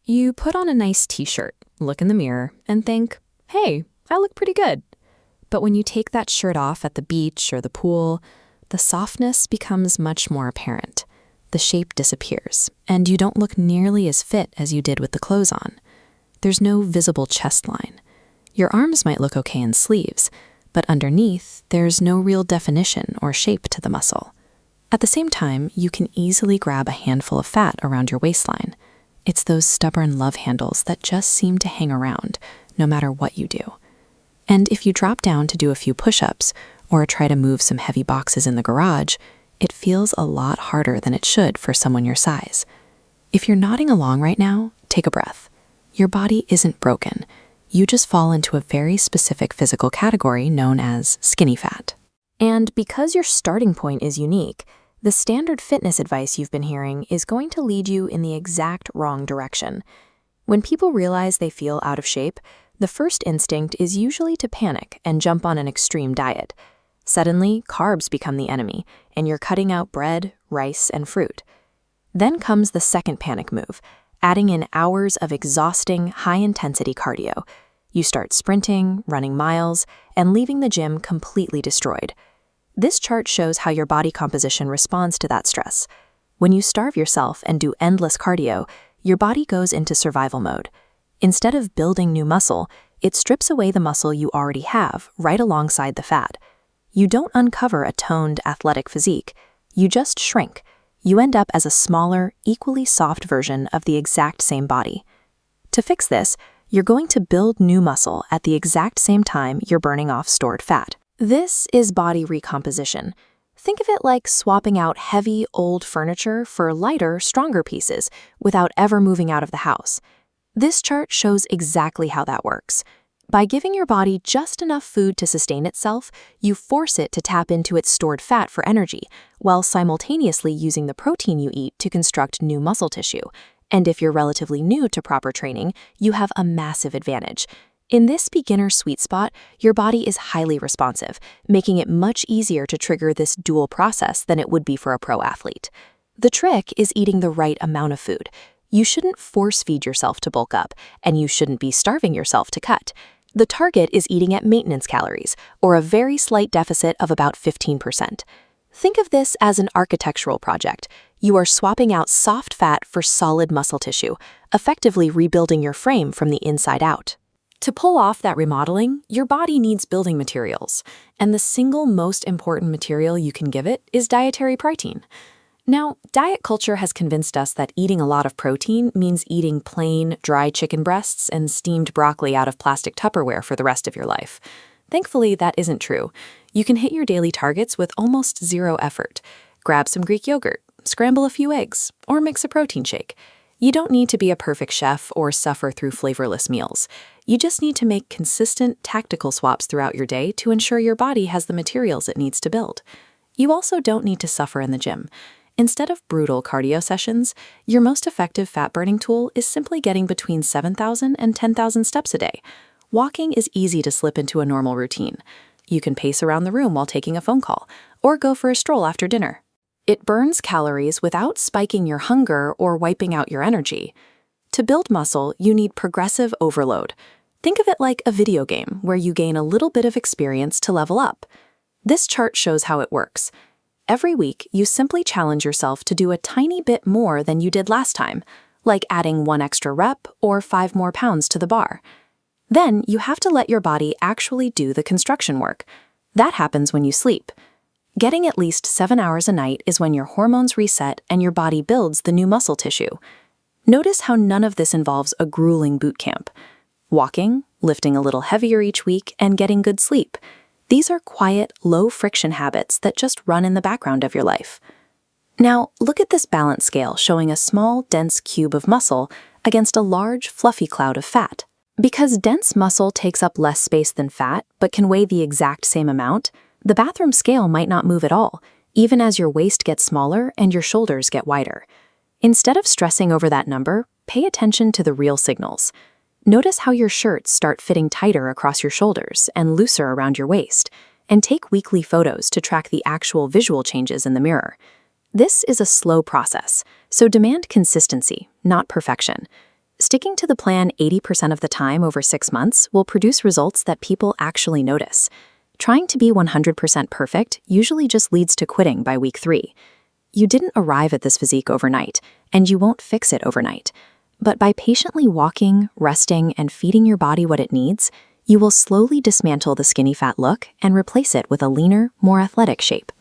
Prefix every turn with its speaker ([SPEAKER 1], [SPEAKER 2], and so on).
[SPEAKER 1] You put on a nice t-shirt, look in the mirror, and think, hey, I look pretty good. But when you take that shirt off at the beach or the pool, the softness becomes much more apparent. The shape disappears, and you don't look nearly as fit as you did with the clothes on. There's no visible chest line. Your arms might look okay in sleeves, but underneath, there's no real definition or shape to the muscle. At the same time, you can easily grab a handful of fat around your waistline. It's those stubborn love handles that just seem to hang around, no matter what you do. And if you drop down to do a few push-ups or try to move some heavy boxes in the garage, it feels a lot harder than it should for someone your size. If you're nodding along right now, take a breath. Your body isn't broken. You just fall into a very specific physical category known as skinny fat. And because your starting point is unique, the standard fitness advice you've been hearing is going to lead you in the exact wrong direction. When people realize they feel out of shape, the first instinct is usually to panic and jump on an extreme diet. Suddenly, carbs become the enemy, and you're cutting out bread, rice, and fruit. Then comes the second panic move, adding in hours of exhausting, high-intensity cardio. You start sprinting, running miles, and leaving the gym completely destroyed. This chart shows how your body composition responds to that stress. When you starve yourself and do endless cardio, your body goes into survival mode. Instead of building new muscle, it strips away the muscle you already have right alongside the fat. You don't uncover a toned, athletic physique. You just shrink. You end up as a smaller, equally soft version of the exact same body. To fix this, you're going to build new muscle at the exact same time you're burning off stored fat. This is body recomposition. Think of it like swapping out heavy, old furniture for lighter, stronger pieces without ever moving out of the house. This chart shows exactly how that works. By giving your body just enough food to sustain itself, you force it to tap into its stored fat for energy, while simultaneously using the protein you eat to construct new muscle tissue. And if you're relatively new to proper training, you have a massive advantage. In this beginner sweet spot, your body is highly responsive, making it much easier to trigger this dual process than it would be for a pro athlete. The trick is eating the right amount of food. You shouldn't force-feed yourself to bulk up, and you shouldn't be starving yourself to cut. The target is eating at maintenance calories, or a very slight deficit of about 15%. Think of this as an architectural project. You are swapping out soft fat for solid muscle tissue, effectively rebuilding your frame from the inside out. To pull off that remodeling, your body needs building materials, and the single most important material you can give it is dietary protein. Now, diet culture has convinced us that eating a lot of protein means eating plain, dry chicken breasts and steamed broccoli out of plastic Tupperware for the rest of your life. Thankfully, that isn't true. You can hit your daily targets with almost zero effort. Grab some Greek yogurt, scramble a few eggs, or mix a protein shake. You don't need to be a perfect chef or suffer through flavorless meals. You just need to make consistent, tactical swaps throughout your day to ensure your body has the materials it needs to build. You also don't need to suffer in the gym. Instead of brutal cardio sessions, your most effective fat-burning tool is simply getting between 7,000 and 10,000 steps a day. Walking is easy to slip into a normal routine. You can pace around the room while taking a phone call, or go for a stroll after dinner. It burns calories without spiking your hunger or wiping out your energy. To build muscle, you need progressive overload. Think of it like a video game where you gain a little bit of experience to level up. This chart shows how it works. Every week, you simply challenge yourself to do a tiny bit more than you did last time, like adding 1 extra rep or 5 more pounds to the bar. Then you have to let your body actually do the construction work. That happens when you sleep. Getting at least 7 hours a night is when your hormones reset and your body builds the new muscle tissue. Notice how none of this involves a grueling boot camp. Walking, lifting a little heavier each week, and getting good sleep. These are quiet, low-friction habits that just run in the background of your life. Now, look at this balance scale showing a small, dense cube of muscle against a large, fluffy cloud of fat. Because dense muscle takes up less space than fat, but can weigh the exact same amount, the bathroom scale might not move at all, even as your waist gets smaller and your shoulders get wider. Instead of stressing over that number, pay attention to the real signals. Notice how your shirts start fitting tighter across your shoulders and looser around your waist, and take weekly photos to track the actual visual changes in the mirror. This is a slow process, so demand consistency, not perfection. Sticking to the plan 80% of the time over 6 months will produce results that people actually notice. Trying to be 100% perfect usually just leads to quitting by week 3. You didn't arrive at this physique overnight, and you won't fix it overnight. But by patiently walking, resting, and feeding your body what it needs, you will slowly dismantle the skinny fat look and replace it with a leaner, more athletic shape.